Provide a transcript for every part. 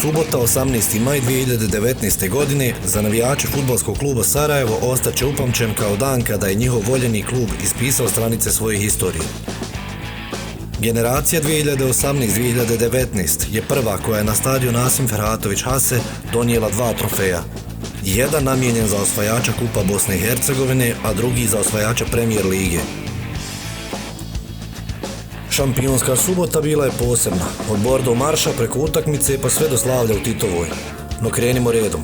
Subota 18. maj 2019. godine za navijače fudbalskog kluba Sarajevo ostaće upamćen kao dan kada je njihov voljeni klub ispisao stranice svoje historije. Generacija 2018-2019 je prva koja je na stadion Asim Ferhatović Hase donijela 2 trofeja. Jedan namijenjen za osvajača Kupa Bosne i Hercegovine, a drugi za osvajača Premier lige. Šampionska subota bila je posebna, od Bordo marša preko utakmice pa sve do slavlja u Titovoj. No krenimo redom.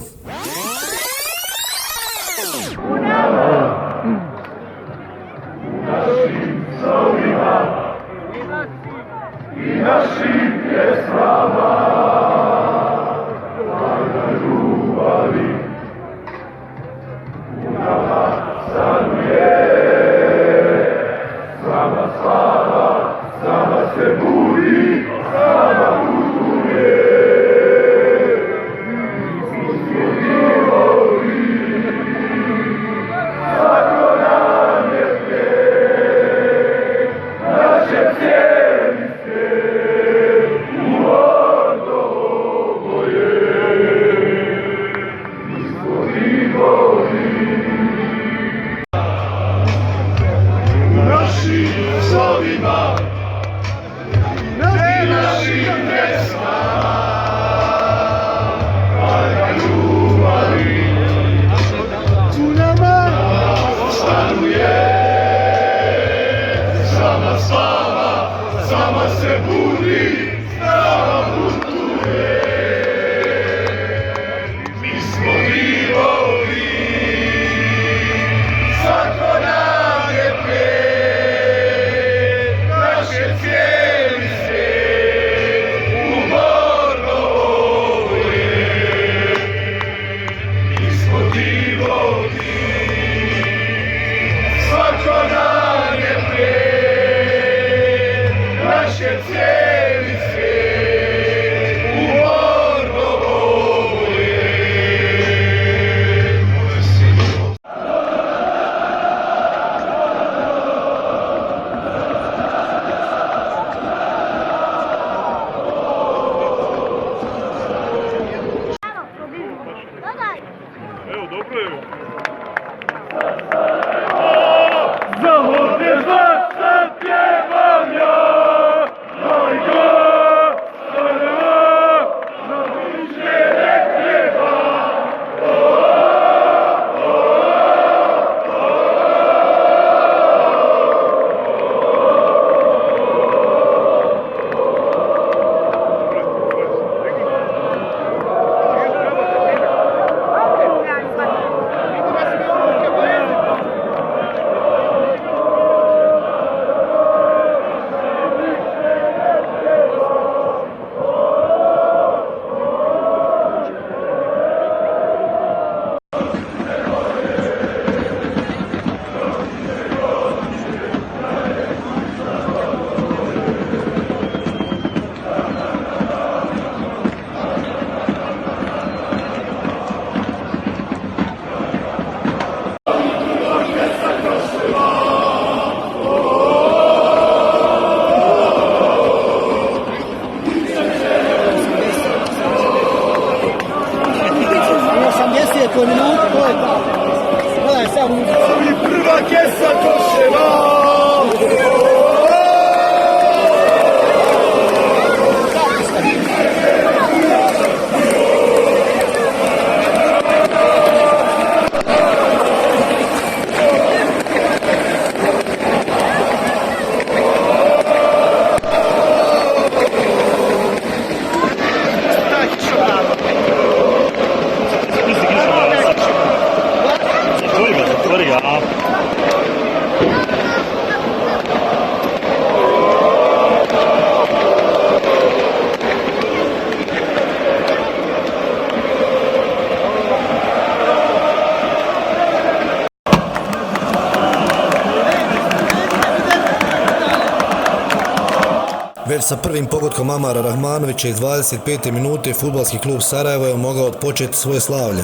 Već sa prvim pogodkom Amara Rahmanovića iz 25. minute fudbalski klub Sarajevo je mogao odpočeti svoje slavlje.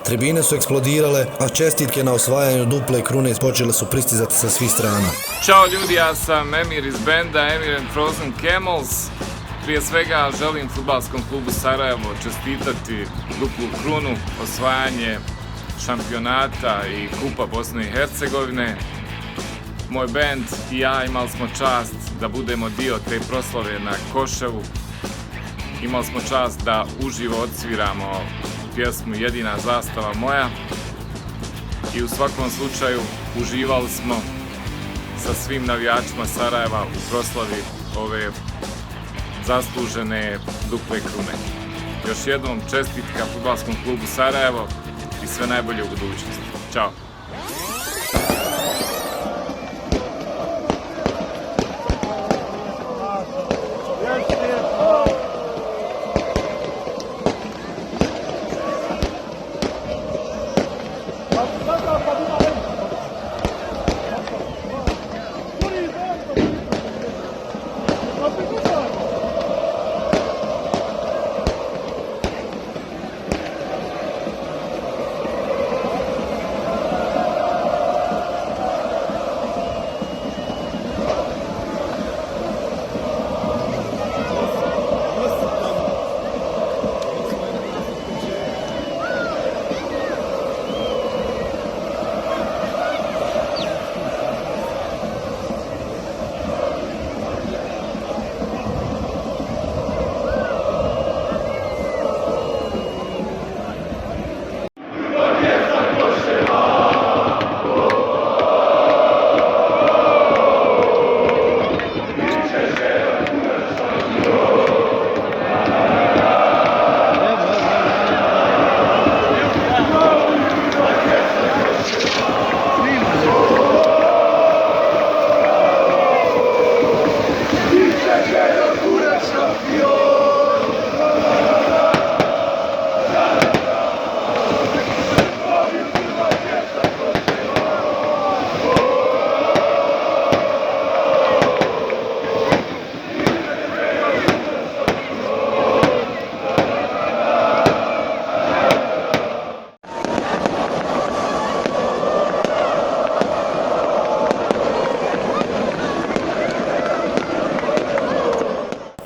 Tribine su eksplodirale, a čestitke na osvajanju duple krune počele su pristizati sa svih strana. Ćao ljudi, ja sam Emir iz benda Emir and Frozen Camels Prije svega želim Fudbalskom klubu Sarajevo čestitati duplu krunu, osvajanje šampionata i Kupa Bosne i Hercegovine. Moj bend i ja imali smo čast da budemo dio te proslave na Koševu. Imali smo čast da uživo odsviramo pjesmu Jedina zastava moja i u svakom slučaju uživali smo sa svim navijačima Sarajeva u proslavi ove zaslužene duple krune. Još jednom čestitka Fudbalskom klubu Sarajevo i sve najbolje u budućnosti. Ćao!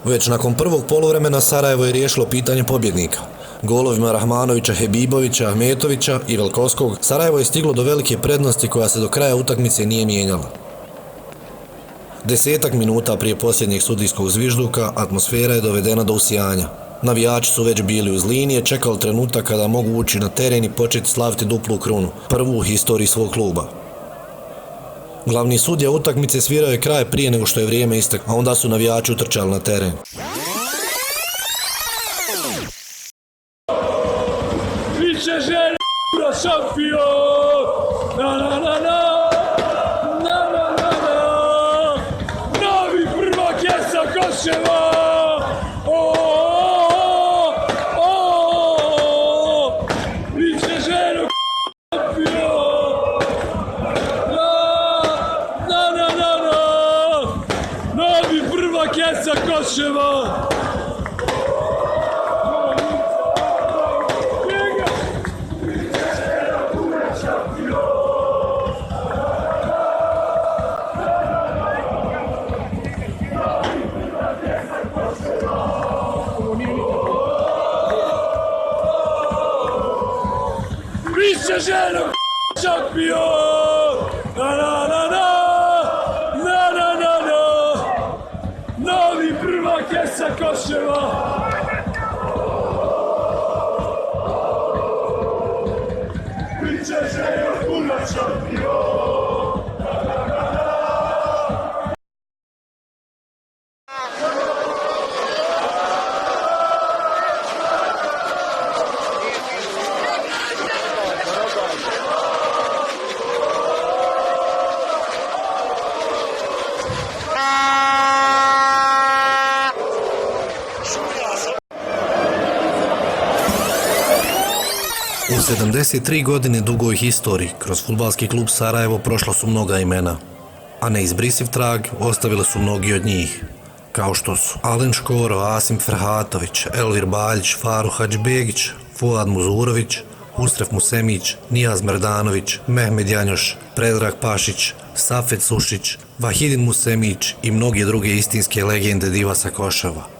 Već nakon prvog poluvremena Sarajevo je riješilo pitanje pobjednika. Golovima Rahmanovića, Hebibovića, Ahmetovića i Velkovskog Sarajevo je stiglo do velike prednosti koja se do kraja utakmice nije mijenjala. 10 minuta prije posljednjeg sudijskog zvižduka atmosfera je dovedena do usijanja. Navijači su već bili uz linije, čekali trenutak kada mogu ući na teren i početi slaviti duplu krunu, prvu u historiji svog kluba. Glavni sudija utakmice svirao je kraj prije nego što je vrijeme isteklo, a onda su navijači utrčali na teren. Biće želja šampion! Na na na na! Na na na na! Novi prvak je sa Koševa! Biće želja šampion! Novi prvak je sa Koševa! Biće želja šampion! Na na na na! Na na na na! Novi prvak je sa Koševa! Biće želja šampion! U 73 godine dugoj historiji kroz Fudbalski klub Sarajevo prošla su mnoga imena, a neizbrisiv trag ostavili su mnogi od njih, kao što su Alen Škoro, Asim Ferhatović, Elvir Baljić, Faruh Hadžbegić, Fuad Muzurović, Usref Musemić, Nijaz Merdanović, Mehmed Janjoš, Predrag Pašić, Safet Sušić, Vahidin Musemić i mnoge druge istinske legende diva sa Koševa.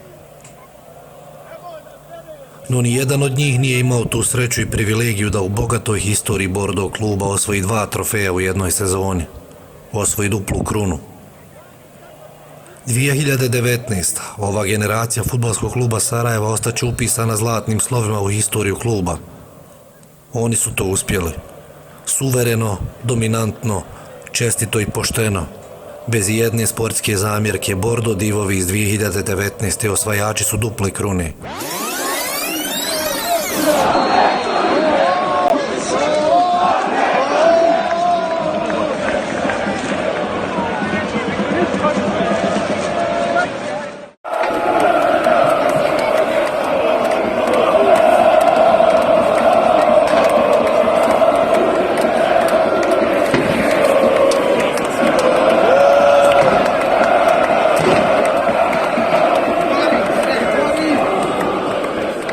No ni jedan od njih nije imao tu sreću i privilegiju da u bogatoj historiji Bordeaux kluba osvoji 2 trofeja u jednoj sezoni. Osvoji duplu krunu. 2019. ova generacija fudbalskog kluba Sarajeva ostaće upisana zlatnim slovima u historiju kluba. Oni su to uspjeli. Suvereno, dominantno, čestito i pošteno. Bez jedne sportske zamjerke, Bordeaux divovi iz 2019. osvajači su duple krune.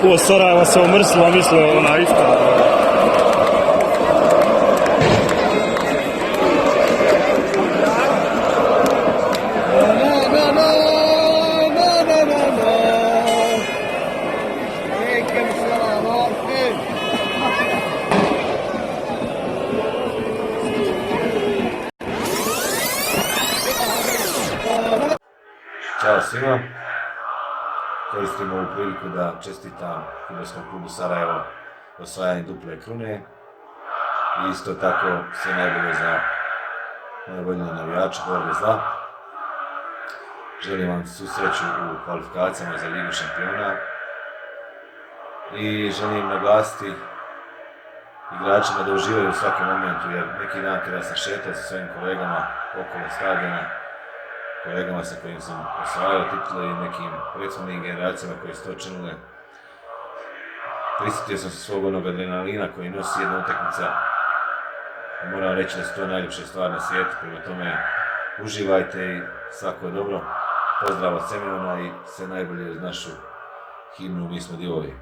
Ovo Sarajeva se omrsila, mislio ona iftar. Ćao svima, koristim ovu priliku da čestitam Fudbalskom klubu Sarajevo osvajanje duple krune i isto tako sve najbolje za moje voljene navijače borbe zla. Želim vam svu sreću u kvalifikacijama za Ligu šampiona i želim naglasiti igračima da uživaju u svakom momentu, jer neki dan kada sam šetao sa svojim kolegama okolo stadiona, kolegama sa kojim sam osvajao titule i nekim prethodnim generacijama koje su to činile, prisjetio sam se svog onog adrenalina koji nosi jedna utakmica. Moram reći da su to najljepše stvari na svijetu, prema tome uživajte i svako dobro. Pozdrav od Semena i sve najbolje uz našu himnu Mi smo divovi.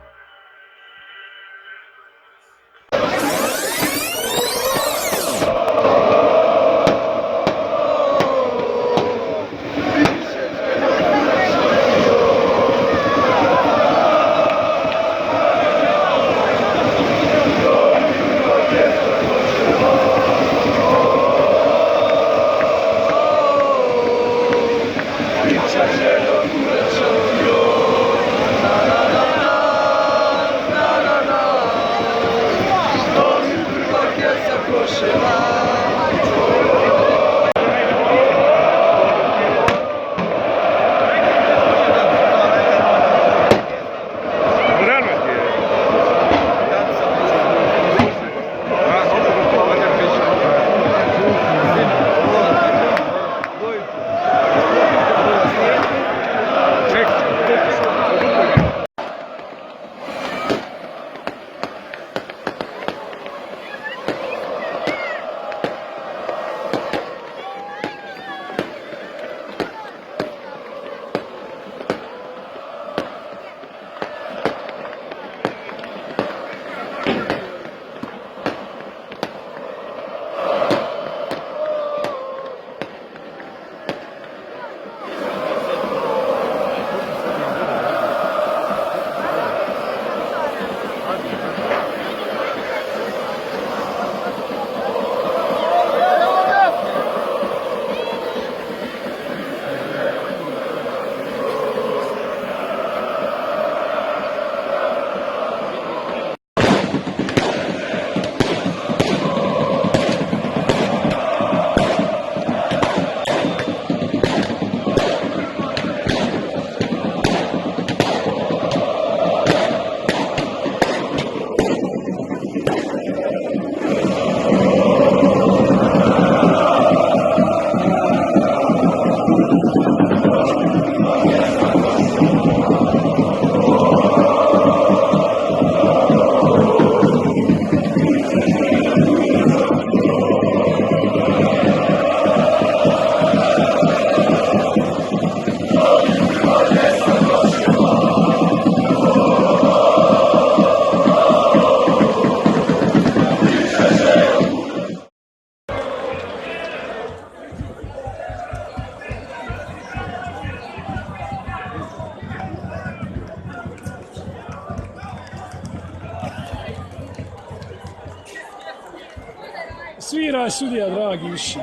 Svira sudija, dragi, više.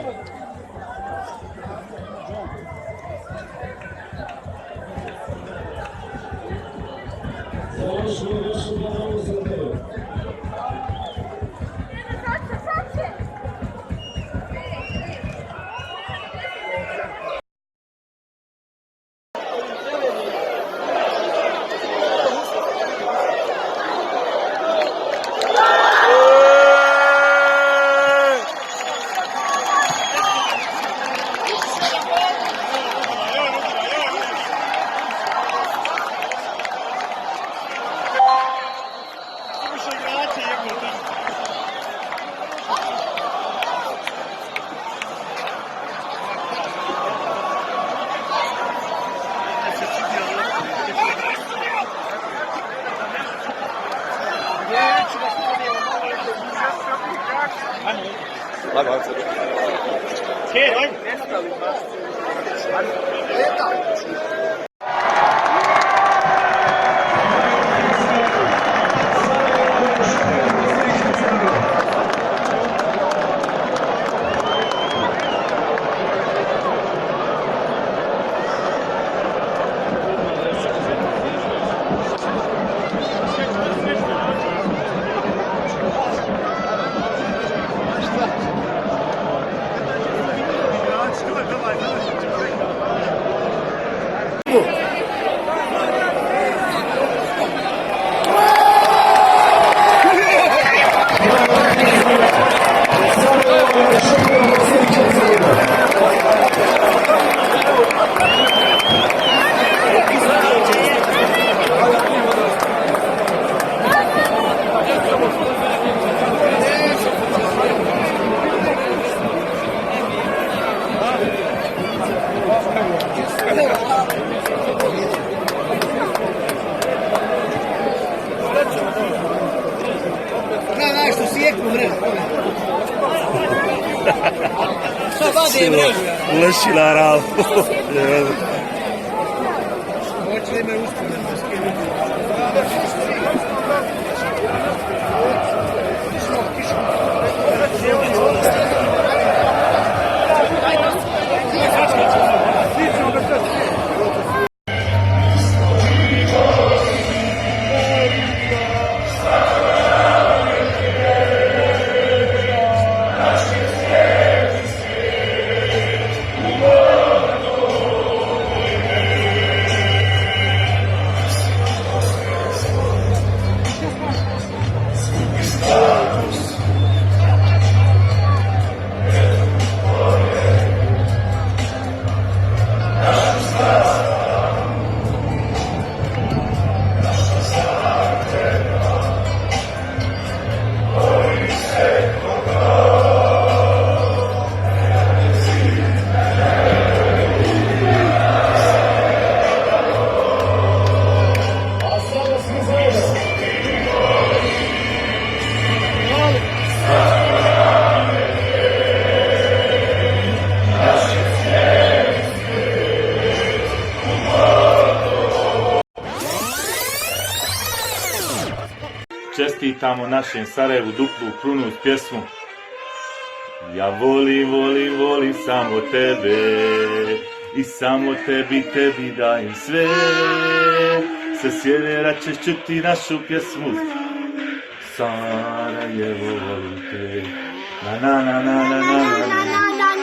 Lešila rao. Čestitamo našem Sarajevu duplu krunu uz pjesmu Ja volim, volim, volim samo tebe i samo tebi dajem sve. Sa sjevera ćeš čuti našu pjesmu Sarajevo volim te. Na na na na na na na na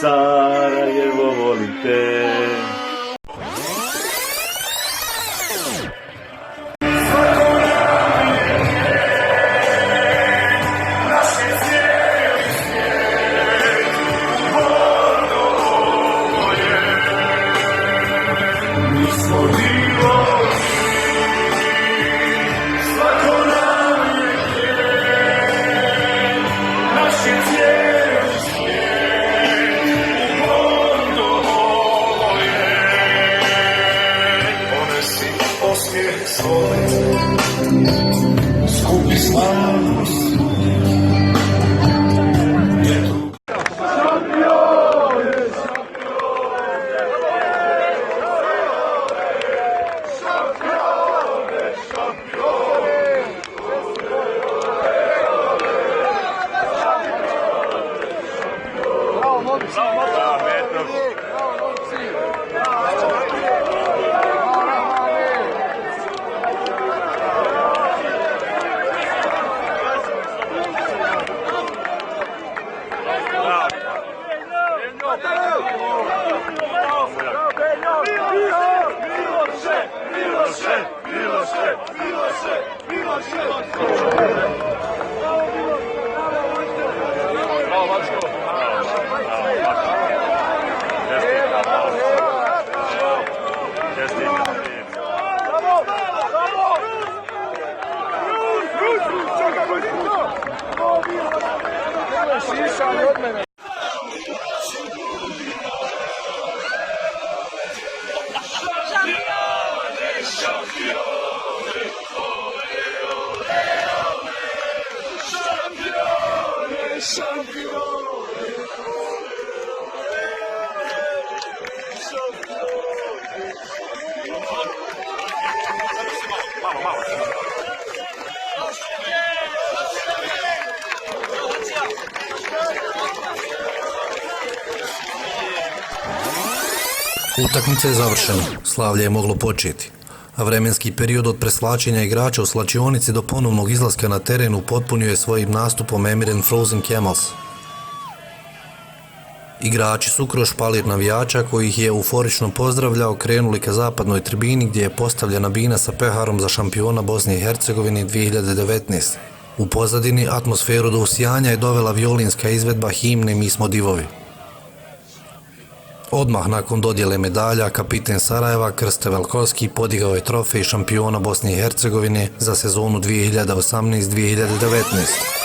Sarajevo volim te. Yeah. Utakmica je završena, slavlje je moglo početi, a vremenski period od preslačenja igrača u slačionici do ponovnog izlaska na terenu potpunio je svojim nastupom Emiren Frozen Camels. Igrači su kroz špalir navijača koji ih je euforično pozdravljao krenuli ka zapadnoj tribini gdje je postavljena bina sa peharom za šampiona Bosne i Hercegovine 2019. U pozadini atmosferu do usijanja je dovela violinska izvedba himne Mi smo divovi. Odmah nakon dodjele medalja, kapiten Sarajeva Krste Velkovski podigao je trofej šampiona Bosne i Hercegovine za sezonu 2018-2019.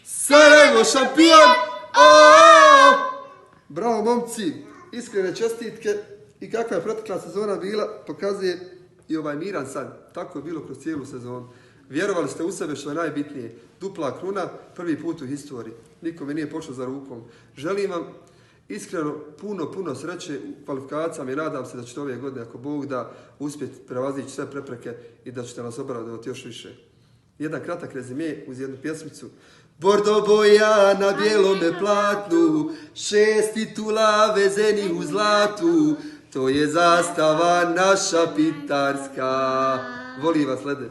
Sarajevo šampion! Bravo momci, iskrene čestitke i kakva je protekla sezona bila pokazuje i ovaj miran san. Tako je bilo kroz cijelu sezonu. Vjerovali ste u sebe što je najbitnije. Dupla kruna, prvi put u historiji. Nikome nije pošlo za rukom. Želim vam iskreno puno sreće u kvalifikacijama i nadam se da ćete ove godine, ako Bog da, uspjeti prevazići sve prepreke i da ćete nas obradovati još više. Jedan kratak rezime uz jednu pjesmicu. Bordo boja na bijelome platnu, 6 titula vezenih u zlatu, to je zastava naša pitarska. Volim vas, Lede.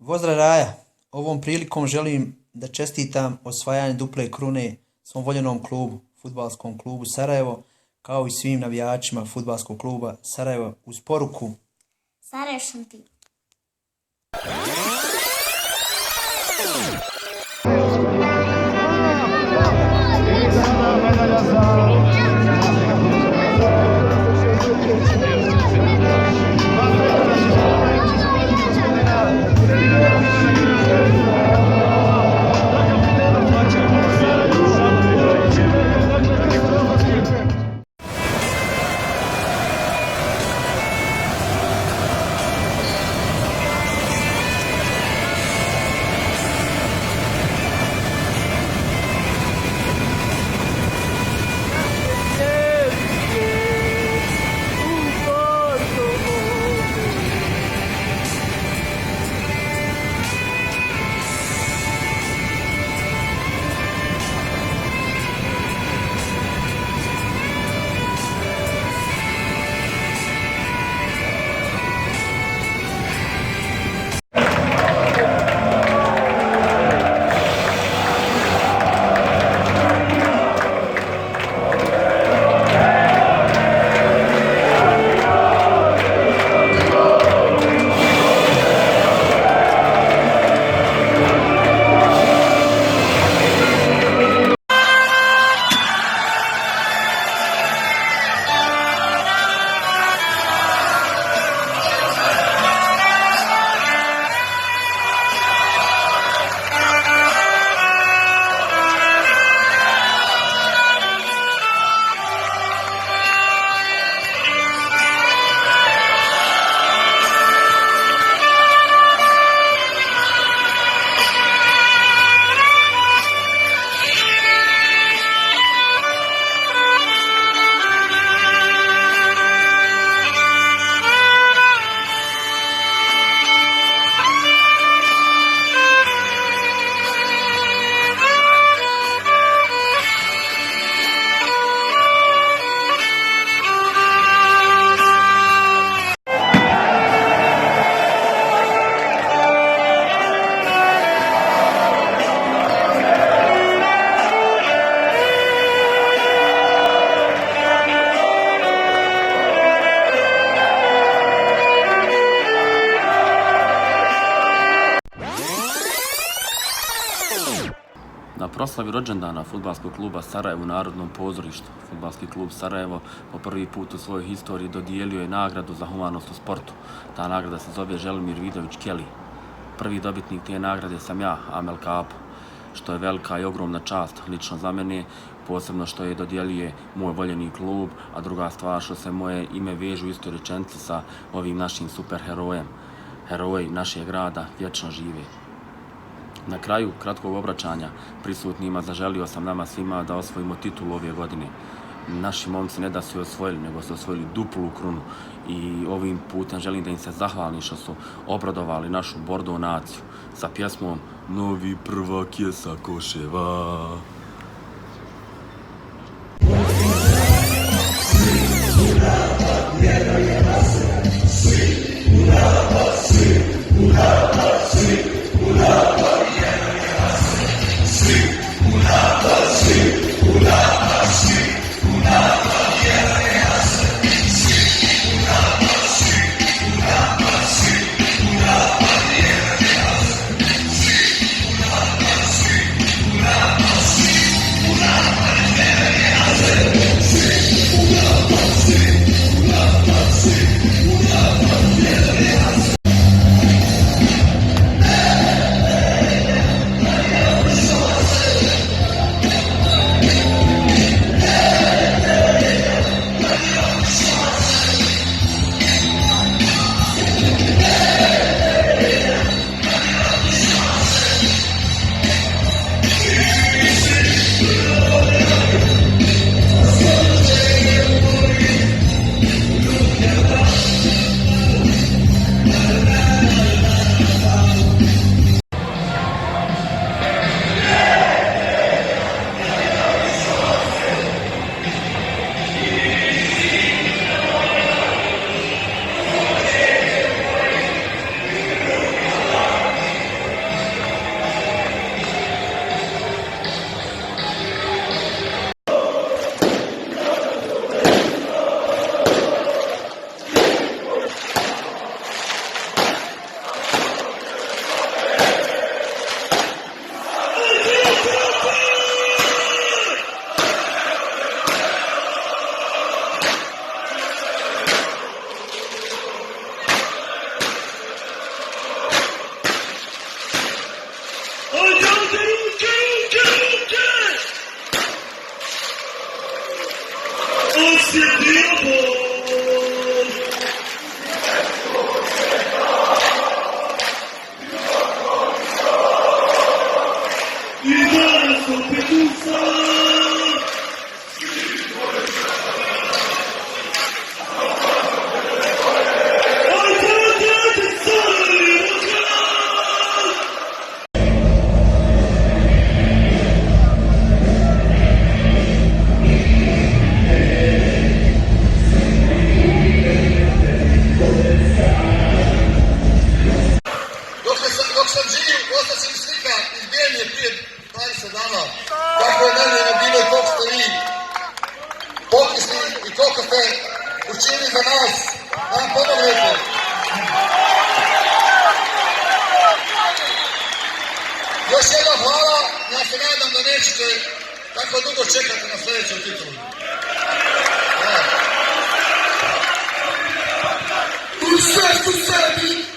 Pozdrav Raja, ovom prilikom želim da čestitam osvajanje duple krune svom voljenom klubu, Fudbalskom klubu Sarajevo, kao i svim navijačima Fudbalskog kluba Sarajevo uz poruku Sarajevo šampion. Na proslavi rođendana Fudbalskog kluba Sarajevo u Narodnom pozorištu, Fudbalski klub Sarajevo po prvi put u svojoj historiji dodijelio je nagradu za humanost u sportu. Ta nagrada se zove Želimir Vidović Kelly. Prvi dobitnik te nagrade sam ja, Amel Kapo, što je velika i ogromna čast lično za mene, posebno što je dodijelio moj voljeni klub, a druga stvar što se moje ime vežu u istoj rečenici sa ovim našim superherojem. Heroji našeg grada vječno žive. Na kraju kratkog obraćanja prisutnima zaželio sam nama svima da osvojimo titulu ove godine. Naši momci ne da su je osvojili, nego su osvojili duplu krunu i ovim putem želim da im se zahvalim što su obradovali našu Bordo naciju sa pjesmom Novi prvak je sa Koševa. Svi učinili za nas, da nam pomognete. Još jednom hvala, ja se nadam da nećete tako dugo čekati na sljedeću titulu. U srcu sebi!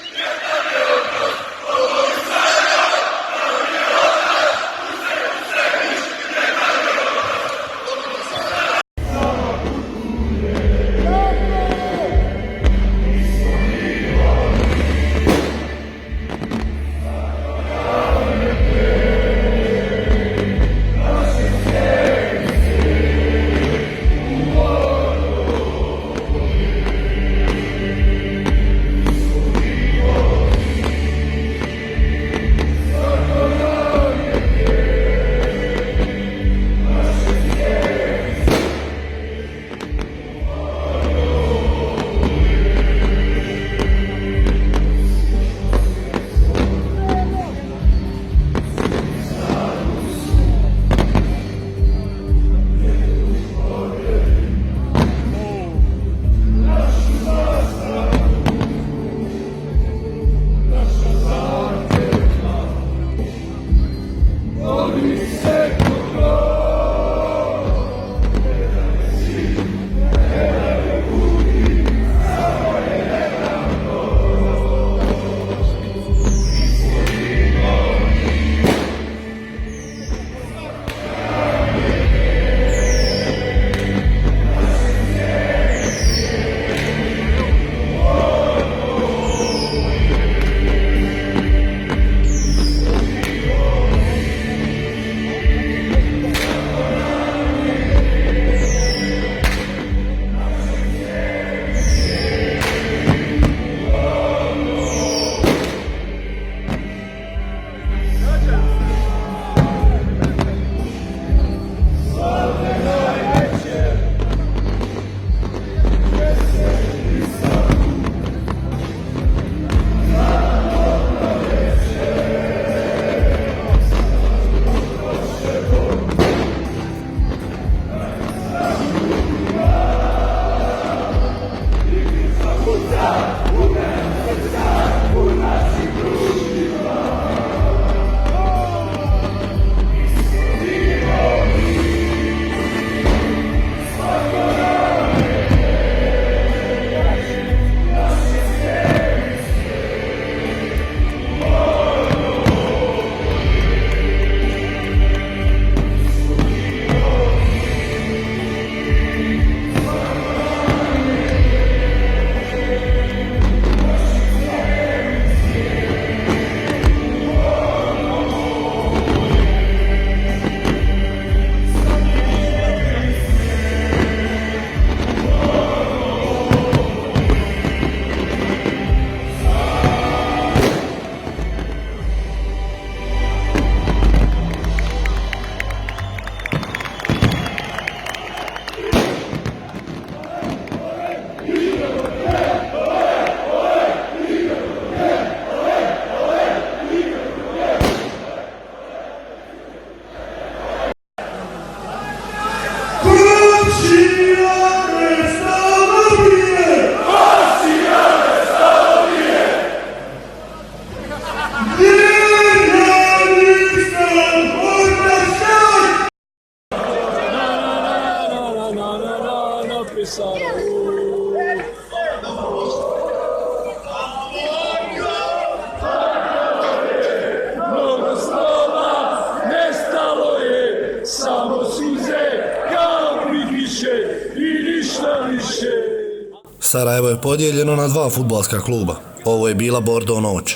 Sarajevo je podijeljeno na dva fudbalska kluba. Ovo je bila Bordo noć.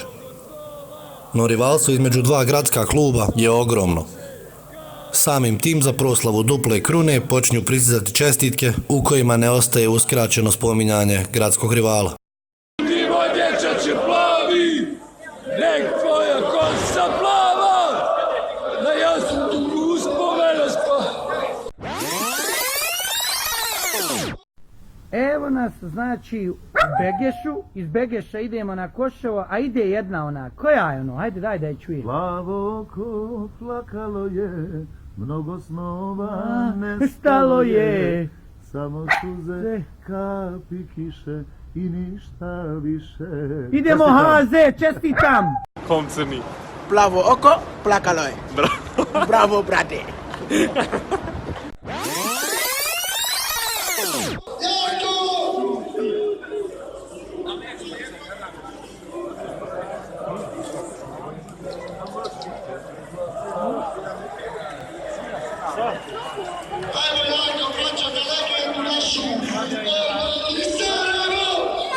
No rivalstvo između dva gradska kluba je ogromno. Samim tim za proslavu duple krune počinju pristizati čestitke u kojima ne ostaje uskraćeno spominjanje gradskog rivala. Moj dječače plavi, nek tvoja kosa plava, da ja sam tu uspomena Evo nas, znači, u Begešu, iz Begeša idemo na Koševo, a ide jedna ona, koja je ono, hajde daj da je čujem. Plavo oko plakalo je, mnogo snova Nestalo je, samo suze, kapi kiše i ništa više. Idemo Haze, čestitam! Kom crni. Plavo oko, plakalo je. Bravo, brate.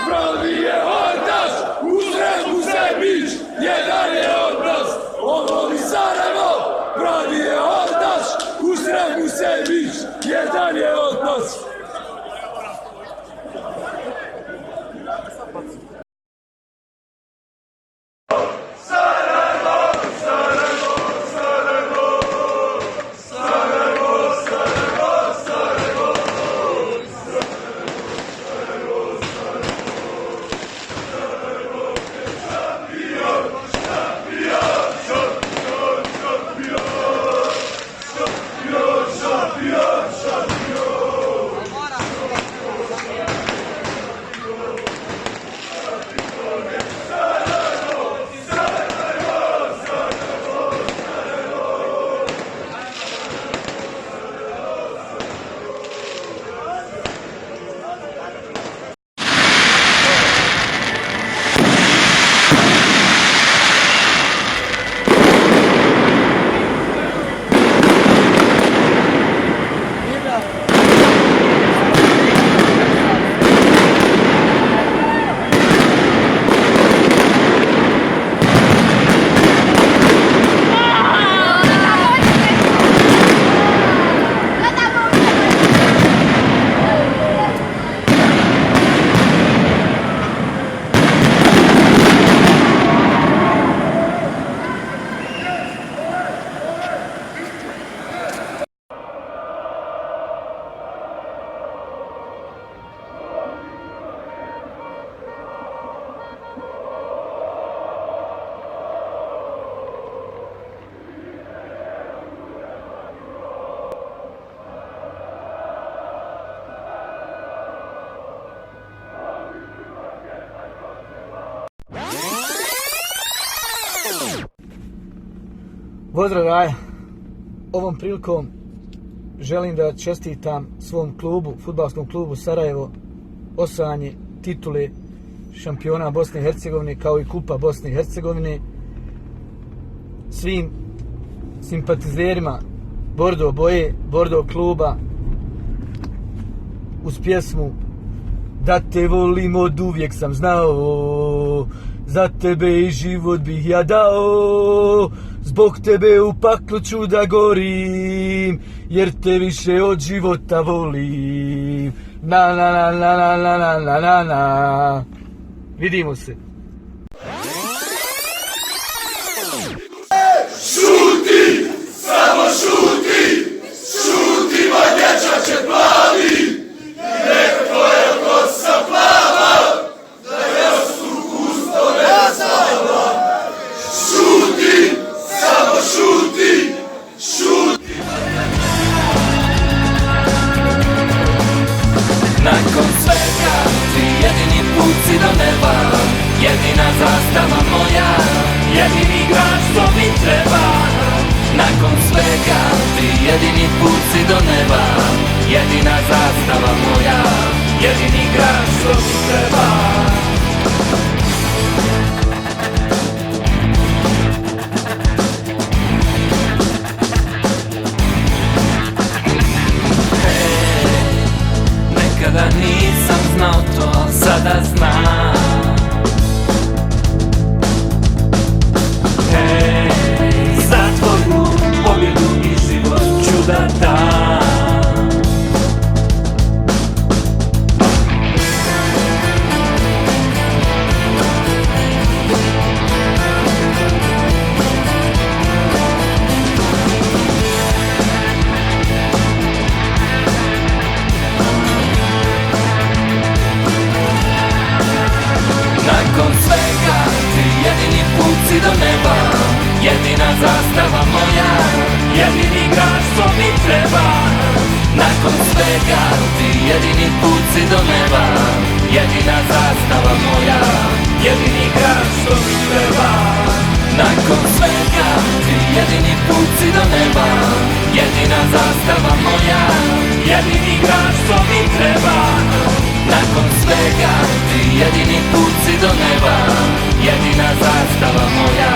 Pravi je Hordaš, u Sremu Sebić, jedan je od nas, ovo i Sarajevo. Pravi je Hordaš, u Sremu Sebić, jedan je od nas. Pozdrav Raja, ovom prilikom želim da čestitam svom klubu, fudbalskom klubu Sarajevo, osvajanje titule šampiona Bosne i Hercegovine kao i Kupa Bosne i Hercegovine, svim simpatizerima Bordo boje, Bordo kluba uz pjesmu Da te volim od uvijek sam znao, za tebe i život bih ja dao, zbog tebe u paklu ću da gorim, jer te više od života volim. Na na na na na na na na na. Vidimo se. Šuti, samo šuti, šuti moj dječače plavi, nek tvoja kosa plava, da još ukusno ne znala. Šuti, samo šuti, šuti. Nakon svega ti jedini put si do neba, jedina zastava moja, jedini igrač što mi treba. Nakon svega ti jedini put si do neba, jedina zastava moja, jedini igrač što mi treba. Nekada nisam znao to, al sada znam. Za tvoju pobjedu i život ću da dam. Nakon svega ti jedini put si do neba, jedina zastava moja, jedini igrač što mi treba. Nakon svega ti jedini put si do neba, jedina zastava moja, jedini grad što mi treba. Nakon svega ti jedini put si do neba, jedina zastava moja, jedini grad što mi treba. Nakon svega ti jedini put si do neba, jedina zastava moja,